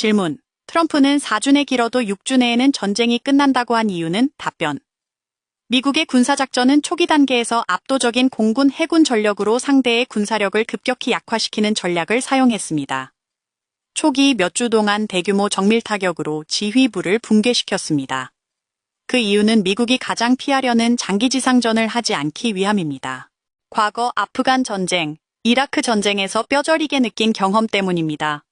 질문. 트럼프는 4주 내 길어도 6주 내에는 전쟁이 끝난다고 한 이유는? 답변. 미국의 군사작전은 초기 단계에서 압도적인 공군 해군 전력으로 상대의 군사력을 급격히 약화시키는 전략을 사용했습니다. 초기 몇 주 동안 대규모 정밀 타격으로 지휘부를 붕괴시켰습니다. 그 이유는 미국이 가장 피하려는 장기지상전을 하지 않기 위함입니다. 과거 아프간 전쟁, 이라크 전쟁에서 뼈저리게 느낀 경험 때문입니다.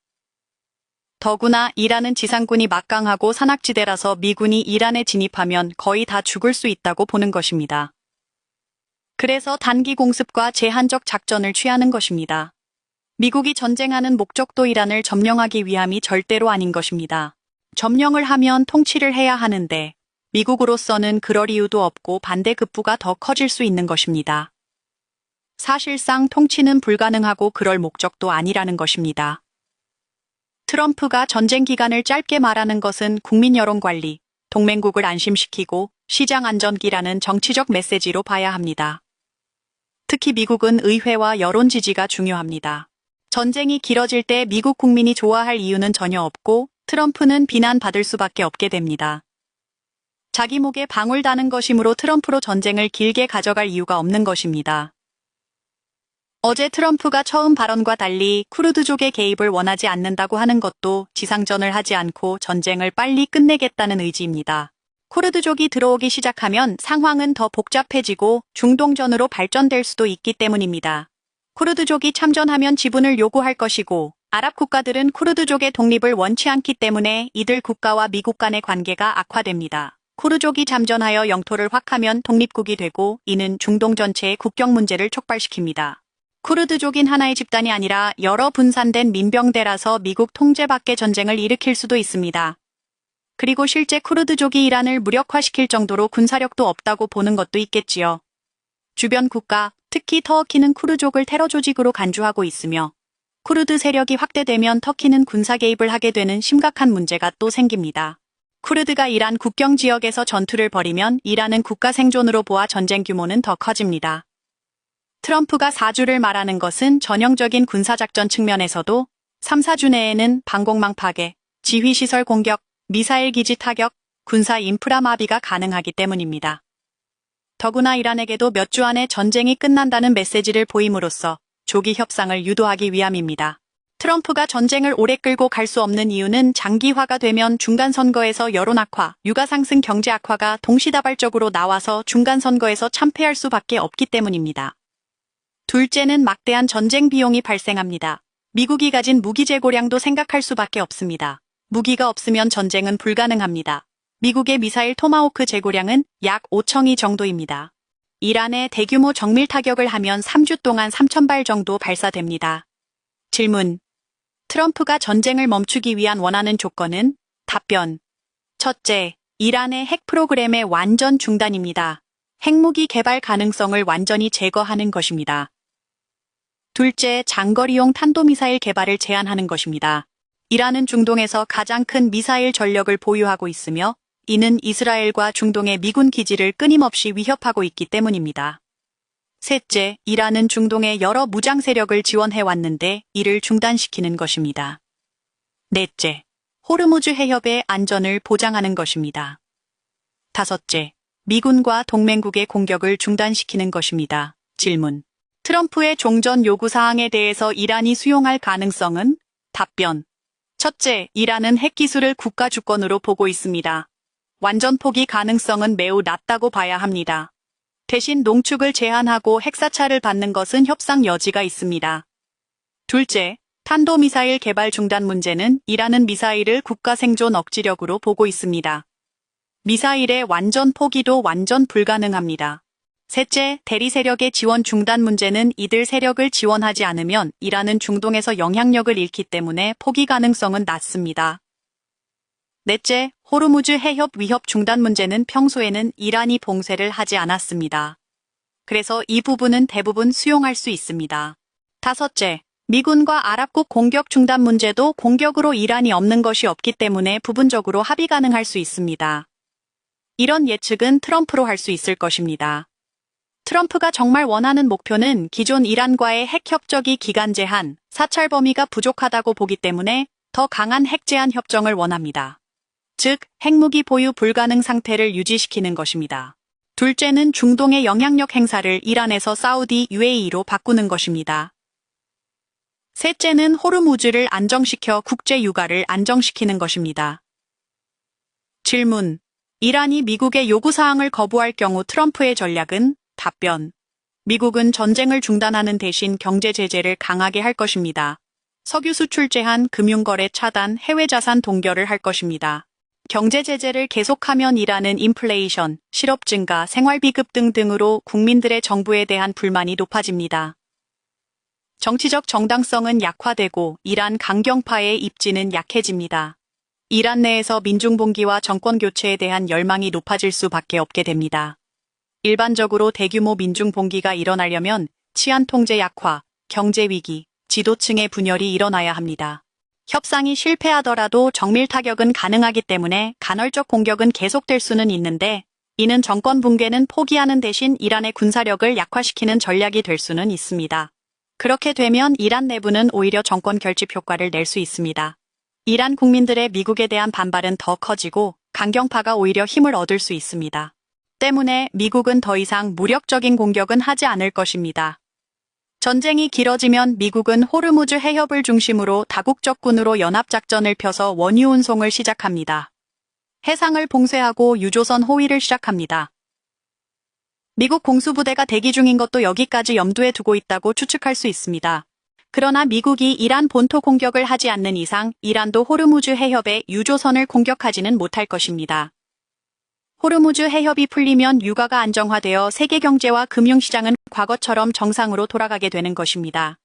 더구나 이란은 지상군이 막강하고 산악지대라서 미군이 이란에 진입하면 거의 다 죽을 수 있다고 보는 것입니다. 그래서 단기 공습과 제한적 작전을 취하는 것입니다. 미국이 전쟁하는 목적도 이란을 점령하기 위함이 절대로 아닌 것입니다. 점령을 하면 통치를 해야 하는데 미국으로서는 그럴 이유도 없고 반대급부가 더 커질 수 있는 것입니다. 사실상 통치는 불가능하고 그럴 목적도 아니라는 것입니다. 트럼프가 전쟁 기간을 짧게 말하는 것은 국민 여론 관리, 동맹국을 안심시키고 시장 안전기라는 정치적 메시지로 봐야 합니다. 특히 미국은 의회와 여론 지지가 중요합니다. 전쟁이 길어질 때 미국 국민이 좋아할 이유는 전혀 없고 트럼프는 비난받을 수밖에 없게 됩니다. 자기 목에 방울 다는 것이므로 트럼프로 전쟁을 길게 가져갈 이유가 없는 것입니다. 어제 트럼프가 처음 발언과 달리 쿠르드족의 개입을 원하지 않는다고 하는 것도 지상전을 하지 않고 전쟁을 빨리 끝내겠다는 의지입니다. 쿠르드족이 들어오기 시작하면 상황은 더 복잡해지고 중동전으로 발전될 수도 있기 때문입니다. 쿠르드족이 참전하면 지분을 요구할 것이고 아랍 국가들은 쿠르드족의 독립을 원치 않기 때문에 이들 국가와 미국 간의 관계가 악화됩니다. 쿠르족이 잠전하여 영토를 확하면 독립국이 되고 이는 중동 전체의 국경 문제를 촉발시킵니다. 쿠르드족인 하나의 집단이 아니라 여러 분산된 민병대라서 미국 통제 밖의 전쟁을 일으킬 수도 있습니다. 그리고 실제 쿠르드족이 이란을 무력화시킬 정도로 군사력도 없다고 보는 것도 있겠지요. 주변 국가, 특히 터키는 쿠르족을 테러 조직으로 간주하고 있으며 쿠르드 세력이 확대되면 터키는 군사 개입을 하게 되는 심각한 문제가 또 생깁니다. 쿠르드가 이란 국경 지역에서 전투를 벌이면 이란은 국가 생존으로 보아 전쟁 규모는 더 커집니다. 트럼프가 4주를 말하는 것은 전형적인 군사작전 측면에서도 3, 4주 내에는 방공망 파괴, 지휘시설 공격, 미사일 기지 타격, 군사 인프라 마비가 가능하기 때문입니다. 더구나 이란에게도 몇 주 안에 전쟁이 끝난다는 메시지를 보임으로써 조기 협상을 유도하기 위함입니다. 트럼프가 전쟁을 오래 끌고 갈 수 없는 이유는 장기화가 되면 중간선거에서 여론 악화, 유가 상승 경제 악화가 동시다발적으로 나와서 중간선거에서 참패할 수밖에 없기 때문입니다. 둘째는 막대한 전쟁 비용이 발생합니다. 미국이 가진 무기 재고량도 생각할 수밖에 없습니다. 무기가 없으면 전쟁은 불가능합니다. 미국의 미사일 토마호크 재고량은 약 5,000이 정도입니다. 이란에 대규모 정밀 타격을 하면 3주 동안 3,000발 정도 발사됩니다. 질문. 트럼프가 전쟁을 멈추기 위한 원하는 조건은? 답변. 첫째, 이란의 핵 프로그램의 완전 중단입니다. 핵무기 개발 가능성을 완전히 제거하는 것입니다. 둘째, 장거리용 탄도미사일 개발을 제한하는 것입니다. 이란은 중동에서 가장 큰 미사일 전력을 보유하고 있으며 이는 이스라엘과 중동의 미군 기지를 끊임없이 위협하고 있기 때문입니다. 셋째, 이란은 중동의 여러 무장 세력을 지원해왔는데 이를 중단시키는 것입니다. 넷째, 호르무즈 해협의 안전을 보장하는 것입니다. 다섯째, 미군과 동맹국의 공격을 중단시키는 것입니다. 질문. 트럼프의 종전 요구사항에 대해서 이란이 수용할 가능성은? 답변. 첫째, 이란은 핵기술을 국가 주권으로 보고 있습니다. 완전 포기 가능성은 매우 낮다고 봐야 합니다. 대신 농축을 제한하고 핵사찰을 받는 것은 협상 여지가 있습니다. 둘째, 탄도미사일 개발 중단 문제는 이란은 미사일을 국가 생존 억지력으로 보고 있습니다. 미사일의 완전 포기도 완전 불가능합니다. 셋째, 대리 세력의 지원 중단 문제는 이들 세력을 지원하지 않으면 이란은 중동에서 영향력을 잃기 때문에 포기 가능성은 낮습니다. 넷째, 호르무즈 해협 위협 중단 문제는 평소에는 이란이 봉쇄를 하지 않았습니다. 그래서 이 부분은 대부분 수용할 수 있습니다. 다섯째, 미군과 아랍국 공격 중단 문제도 공격으로 이란이 없는 것이 없기 때문에 부분적으로 합의 가능할 수 있습니다. 이런 예측은 트럼프로 할 수 있을 것입니다. 트럼프가 정말 원하는 목표는 기존 이란과의 핵 협정이 기간 제한, 사찰 범위가 부족하다고 보기 때문에 더 강한 핵 제한 협정을 원합니다. 즉, 핵무기 보유 불가능 상태를 유지시키는 것입니다. 둘째는 중동의 영향력 행사를 이란에서 사우디, UAE로 바꾸는 것입니다. 셋째는 호르무즈를 안정시켜 국제 유가를 안정시키는 것입니다. 질문. 이란이 미국의 요구사항을 거부할 경우 트럼프의 전략은? 답변. 미국은 전쟁을 중단하는 대신 경제 제재를 강하게 할 것입니다. 석유 수출 제한, 금융거래 차단, 해외 자산 동결을 할 것입니다. 경제 제재를 계속하면 이란은 인플레이션, 실업 증가, 생활비급 등으로 국민들의 정부에 대한 불만이 높아집니다. 정치적 정당성은 약화되고 이란 강경파의 입지는 약해집니다. 이란 내에서 민중봉기와 정권 교체에 대한 열망이 높아질 수밖에 없게 됩니다. 일반적으로 대규모 민중봉기가 일어나려면 치안 통제 약화, 경제 위기, 지도층의 분열이 일어나야 합니다. 협상이 실패하더라도 정밀 타격은 가능하기 때문에 간헐적 공격은 계속될 수는 있는데 이는 정권 붕괴는 포기하는 대신 이란의 군사력을 약화시키는 전략이 될 수는 있습니다. 그렇게 되면 이란 내부는 오히려 정권 결집 효과를 낼 수 있습니다. 이란 국민들의 미국에 대한 반발은 더 커지고 강경파가 오히려 힘을 얻을 수 있습니다. 때문에 미국은 더 이상 무력적인 공격은 하지 않을 것입니다. 전쟁이 길어지면 미국은 호르무즈 해협을 중심으로 다국적군으로 연합작전을 펴서 원유 운송을 시작합니다. 해상을 봉쇄하고 유조선 호위를 시작합니다. 미국 공수부대가 대기 중인 것도 여기까지 염두에 두고 있다고 추측할 수 있습니다. 그러나 미국이 이란 본토 공격을 하지 않는 이상 이란도 호르무즈 해협의 유조선을 공격하지는 못할 것입니다. 호르무즈 해협이 풀리면 유가가 안정화되어 세계 경제와 금융시장은 과거처럼 정상으로 돌아가게 되는 것입니다.